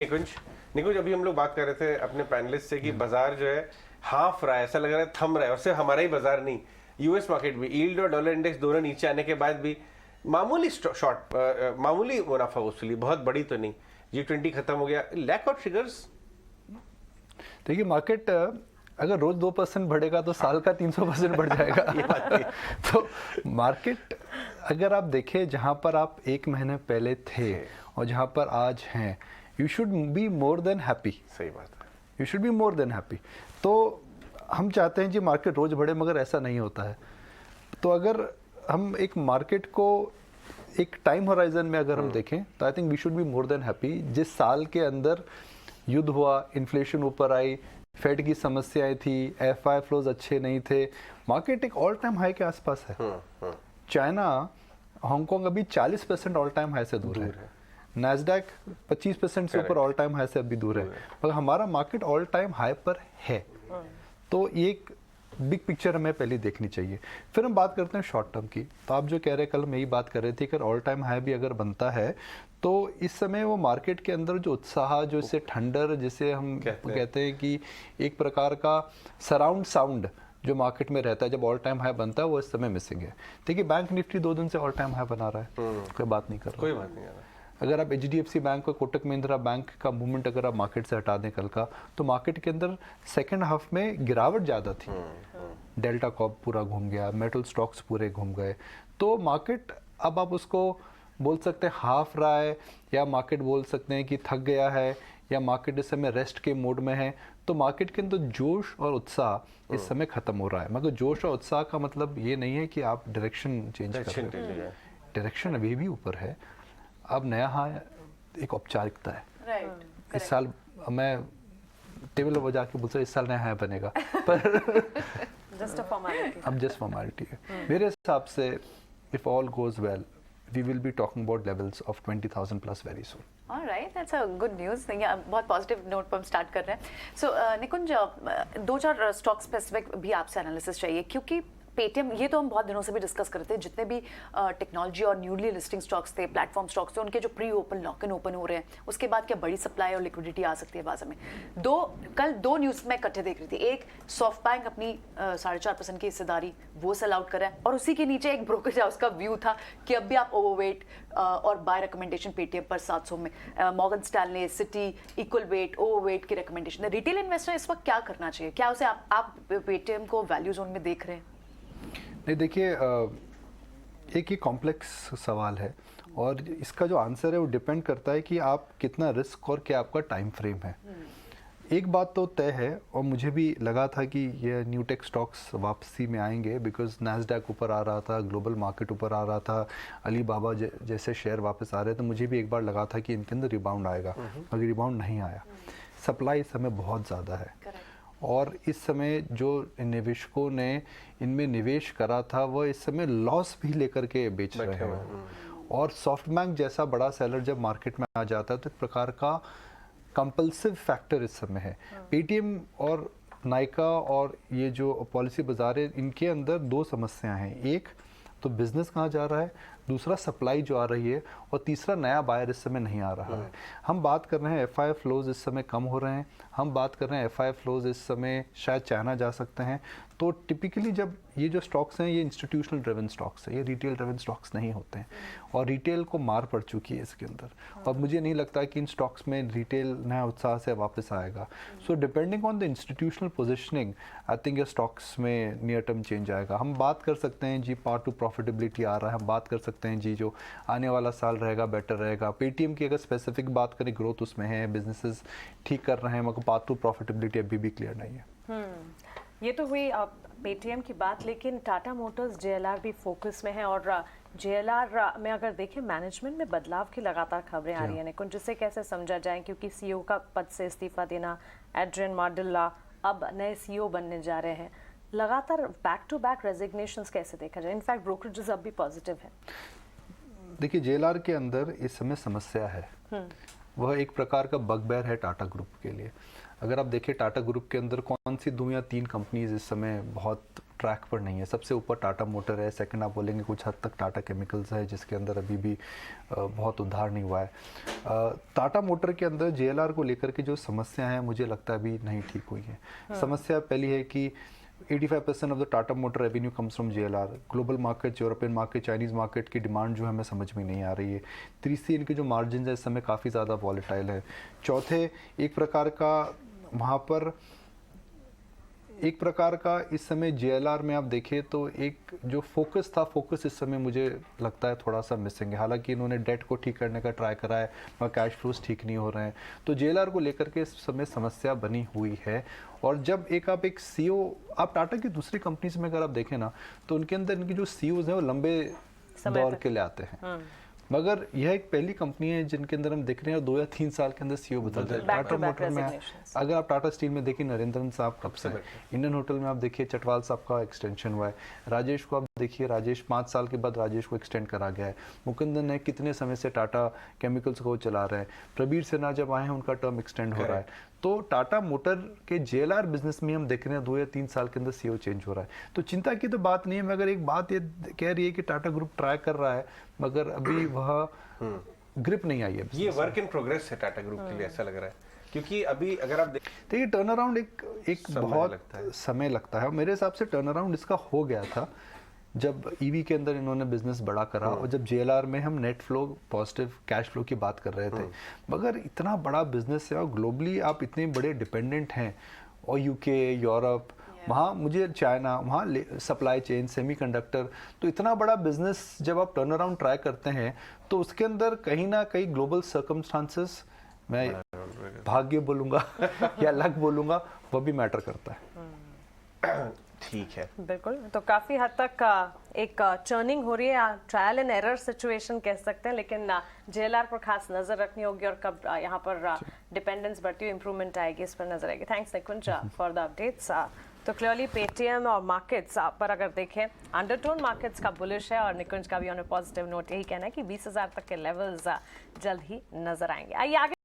निकुंज निकुंज अभी हम लोग बात कर रहे थे अपने पैनलिस्ट से कि बाजार जो है हाफ रहा है, ऐसा लग रहा है थम रहा है। और सिर्फ हमारा ही बाजार नहीं, यूएस मार्केट भी यील्ड और डॉलर इंडेक्स दोनों नीचे आने के बाद भी मामूली शॉर्ट मामूली मुनाफा वसूली, बहुत बड़ी तो नहीं। G20 खत्म हो गया, लैक ऑफ ट्रिगर्स। देखिए मार्केट अगर रोज 2% बढ़ेगा तो साल का 300% बढ़ जाएगा। ये बात है। तो मार्केट अगर आप देखें जहां पर आप एक महीने पहले थे और जहां पर आज हैं, you should be more than happy. सही बात है, you should be more than happy. तो हम चाहते हैं जी मार्केट रोज बढ़े, मगर ऐसा नहीं होता है। तो अगर हम एक मार्केट को एक टाइम होराइजन में अगर हम देखें तो I think we should be more than happy. जिस साल के अंदर युद्ध हुआ, इन्फ्लेशन ऊपर आई, फेड की समस्याएं थी, एफआई फ्लोज अच्छे नहीं थे, मार्केट एक ऑल टाइम हाई के आसपास है। चाइना, हांगकांग अभी 40% ऑल टाइम हाई से दूर है। नैस्डैक 25% से ऊपर ऑल टाइम हाई से अभी दूर है, मगर हमारा मार्केट ऑल टाइम हाई पर है। तो ये एक बिग पिक्चर हमें पहले देखनी चाहिए। फिर हम बात करते हैं शॉर्ट टर्म की। तो आप जो कह रहे हैं, कल हम यही बात कर रहे थे कि ऑल टाइम हाई भी अगर बनता है तो इस समय वो मार्केट के अंदर जो उत्साह, जो इसे ठंडर, जिसे हम कहते हैं कि एक प्रकार का सराउंड साउंड जो मार्केट में रहता है जब ऑल टाइम हाई बनता है, वो इस समय मिसिंग है। देखिए बैंक निफ्टी 2 दिन से ऑल टाइम हाई बना रहा है, कोई बात नहीं कर रहा, कोई बात नहीं कर रहा। अगर आप HDFC बैंक और कोटक महिंद्रा बैंक का मूवमेंट अगर आप मार्केट से हटा दें कल का, तो मार्केट के अंदर सेकंड हाफ में गिरावट ज़्यादा थी। डेल्टा कॉर्प पूरा घूम गया, मेटल स्टॉक्स पूरे घूम गए। तो मार्केट अब आप उसको बोल सकते हैं हाफ रहा है, या मार्केट बोल सकते हैं कि थक गया है, या मार्केट इस समय रेस्ट के मोड में है। तो मार्केट के अंदर जोश और उत्साह इस समय खत्म हो रहा है। मगर जोश और उत्साह का मतलब ये नहीं है कि आप डायरेक्शन चेंज कर रहे हो। डायरेक्शन अभी भी ऊपर है। अब नया हाई एक औपचारिकता है। इस साल मैं टेबल पर बजा के बोलता हूं इस साल नया हाई बनेगा, पर जस्ट अ फॉर्मेलिटी। अब जस्ट फॉर्मेलिटी है। मेरे हिसाब से if all goes well we will be talking about levels of 20,000 plus very soon. All right, that's a good news. बहुत पॉजिटिव नोट पर हम स्टार्ट कर रहे हैं। सो निकुंज, 2-4 स्टॉक स्पेसिफिक भी आपसे एनालिसिस चाहिए, क्योंकि पेटीएम, ये तो हम बहुत दिनों से भी डिस्कस करते हैं, जितने भी टेक्नोलॉजी और न्यूली लिस्टिंग स्टॉक्स थे, प्लेटफॉर्म स्टॉक्स थे, उनके जो pre open lock in open हो रहे हैं, उसके बाद क्या बड़ी सप्लाई और लिक्विडिटी आ सकती है बाजार में। कल दो न्यूज़ मैं इकट्ठे देख रही थी। एक, सॉफ्ट बैंक अपनी 4.5% की हिस्सेदारी वो सेल आउट कर रहा है, और उसी के नीचे एक ब्रोकरेज हाउस का व्यू था कि अब भी आप ओवरवेट और बाय रिकमेंडेशन पेटीएम पर 700 में, Morgan Stanley, city, equal weight, overweight की रिकमेंडेशन है। रिटेल इन्वेस्टर इस वक्त क्या करना चाहिए? क्या उसे आप पेटीएम को वैल्यू जोन में देख रहे हैं? नहीं, देखिए एक ही कॉम्प्लेक्स सवाल है, और इसका जो आंसर है वो डिपेंड करता है कि आप कितना रिस्क और क्या आपका टाइम फ्रेम है। एक बात तो तय है, और मुझे भी लगा था कि ये न्यू टेक स्टॉक्स वापसी में आएंगे, बिकॉज नैस्डैक ऊपर आ रहा था, ग्लोबल मार्केट ऊपर आ रहा था, अलीबाबा जैसे शेयर वापस आ रहे थे। तो मुझे भी एक बार लगा था कि इनके अंदर रिबाउंड आएगा, मगर रिबाउंड नहीं आया। सप्लाई इस समय बहुत ज़्यादा है, और इस समय जो निवेशकों ने इनमें निवेश करा था वो इस समय लॉस भी लेकर के बेच रहे हैं। और सॉफ्ट बैंक जैसा बड़ा सेलर जब मार्केट में आ जाता है तो एक प्रकार का कंपल्सिव फैक्टर इस समय है। पेटीएम और नाइका और ये जो पॉलिसी बाजार है, इनके अंदर 2 समस्याएं हैं। एक तो बिजनेस कहाँ जा रहा है, दूसरा सप्लाई जो आ रही है, और तीसरा नया बायर इस समय नहीं आ रहा है। हम बात कर रहे हैं एफआई फ्लोज इस समय कम हो रहे हैं, हम बात कर रहे हैं एफआई फ्लोज इस समय शायद चाइना जा सकते हैं। तो टिपिकली जब ये जो स्टॉक्स हैं, ये इंस्टीट्यूशनल ड्रिवन स्टॉक्स है, ये रिटेल ड्रिवन स्टॉक्स नहीं होते हैं, और रिटेल को मार पड़ चुकी है इसके अंदर। और मुझे नहीं लगता कि इन स्टॉक्स में रिटेल नया उत्साह से वापस आएगा। So depending on the institutional positioning, I think ये स्टॉक्स में नियर टर्म चेंज आएगा। हम बात कर सकते हैं जी पार्ट टू प्रॉफिटेबिलिटी आ रहा है, हम बात कर सकते हैं जी जो आने वाला साल रहेगा बेटर रहेगा। पेटीएम की अगर स्पेसिफिक बात करें, ग्रोथ उसमें है, बिजनेसेस ठीक कर रहे हैं, मगर पार्ट टू प्रॉफिटेबिलिटी अभी भी क्लियर नहीं है। ये तो हुई पेटीएम की बात, लेकिन टाटा मोटर्स JLR भी फोकस में है, और JLR में अगर देखें मैनेजमेंट में बदलाव की लगातार खबरें आ रही हैं निकुंज, जिसे कैसे समझा जाए, क्योंकि CEO का पद से इस्तीफा देना, एड्रियन मार्डिल्ला अब नए CEO बनने जा रहे हैं। लगातार बैक टू बैक रेजिग्नेशंस कैसे देखा जाए? इनफैक्ट ब्रोकरेजेस अब भी पॉजिटिव है। देखिए JLR के अंदर इस समय समस्या है, वह एक प्रकार का बगबैर है टाटा ग्रुप के लिए। अगर आप देखें टाटा ग्रुप के अंदर कौन सी 2 या 3 कंपनीज इस समय बहुत ट्रैक पर नहीं है। सबसे ऊपर टाटा मोटर है, सेकंड आप बोलेंगे कुछ हद तक टाटा केमिकल्स है, जिसके अंदर अभी भी बहुत उद्धार नहीं हुआ है। टाटा मोटर के अंदर JLR को लेकर के जो समस्या है मुझे लगता है अभी नहीं ठीक हुई है। समस्या पहली है कि 85% of the Tata motor revenue comes from JLR। Global market, European market, Chinese market की डिमांड जो है हमें समझ में नहीं आ रही है। तीसरी, इनके जो मार्जिन है इस समय काफ़ी ज़्यादा वॉलेटाइल है। चौथे, एक प्रकार का वहाँ पर इस समय JLR में आप देखें तो एक जो फोकस था, फोकस इस समय मुझे लगता है थोड़ा सा मिसिंग है। हालांकि इन्होंने डेट को ठीक करने का ट्राई करा है मगर कैश फ्लोज ठीक नहीं हो रहे हैं, तो JLR को लेकर के इस समय समस्या बनी हुई है। और जब आप एक CEO, आप टाटा की दूसरी कंपनीज में अगर आप देखें ना तो उनके अंदर इनकी जो CEOs हैं वो लंबे दौर के लिए आते हैं, मगर यह एक पहली कंपनी है जिनके अंदर हम देख रहे हैं 2 या 3 साल के अंदर CEO बदलते हैं। टाटा मोटर में अगर आप टाटा स्टील में देखिए नरेंद्रन साहब कब से हैं, इंडियन होटल में आप देखिए चटवाल साहब का एक्सटेंशन हुआ है, राजेश को आप देखिए, राजेश 5 साल के बाद राजेश को एक्सटेंड करा गया है, मुकुंदन ने कितने समय से टाटा केमिकल्स को चला रहे हैं, प्रबीर सिन्हा जब आए हैं उनका टर्म एक्सटेंड हो रहा है। तो टाटा मोटर के JLR बिजनेस में हम देख रहे हैं 2 या 3 साल के अंदर CEO चेंज हो रहा है। तो चिंता की तो बात नहीं है, मगर एक बात ये कह रही है कि टाटा ग्रुप ट्राई कर रहा है मगर अभी वह ग्रिप नहीं आई है। ये वर्क इन प्रोग्रेस है टाटा ग्रुप के लिए, ऐसा लग रहा है, क्योंकि अभी अगर आप देखिए टर्न अराउंड एक बहुत समय लगता है, और मेरे हिसाब से टर्न अराउंड इसका हो गया था जब EV के अंदर इन्होंने बिजनेस बड़ा करा और जब JLR में हम net flow, positive cash flow की बात कर रहे थे। मगर इतना बड़ा बिजनेस है और ग्लोबली आप इतने बड़े डिपेंडेंट हैं, और UK, यूरोप, वहाँ मुझे चाइना, वहाँ सप्लाई चेन, सेमीकंडक्टर, तो इतना बड़ा बिजनेस जब आप टर्न अराउंड ट्राई करते हैं तो उसके अंदर कहीं ना कहीं ग्लोबल सर्कमस्टांसेस, मैं भाग्य बोलूँगा या लक बोलूँगा, वह भी मैटर करता है। ठीक है, बिल्कुल। तो काफी हद तक एक चर्निंग हो रही है, ट्रायल एंड एरर सिचुएशन कह सकते हैं, लेकिन JLR पर खास नजर रखनी होगी और कब यहाँ पर डिपेंडेंस बढ़ती हुई इंप्रूवमेंट आएगी, इस पर नजर आएगी। Thanks Nikunj for the updates. तो क्लियरली पेटीएम और मार्केट्स पर अगर देखें, अंडरटोन मार्केट्स का बुलिश है और निकुंज का भी ऑन अ पॉजिटिव नोट यही कहना है कि 20,000 तक के लेवल्स जल्द ही नजर आएंगे। आइए आगे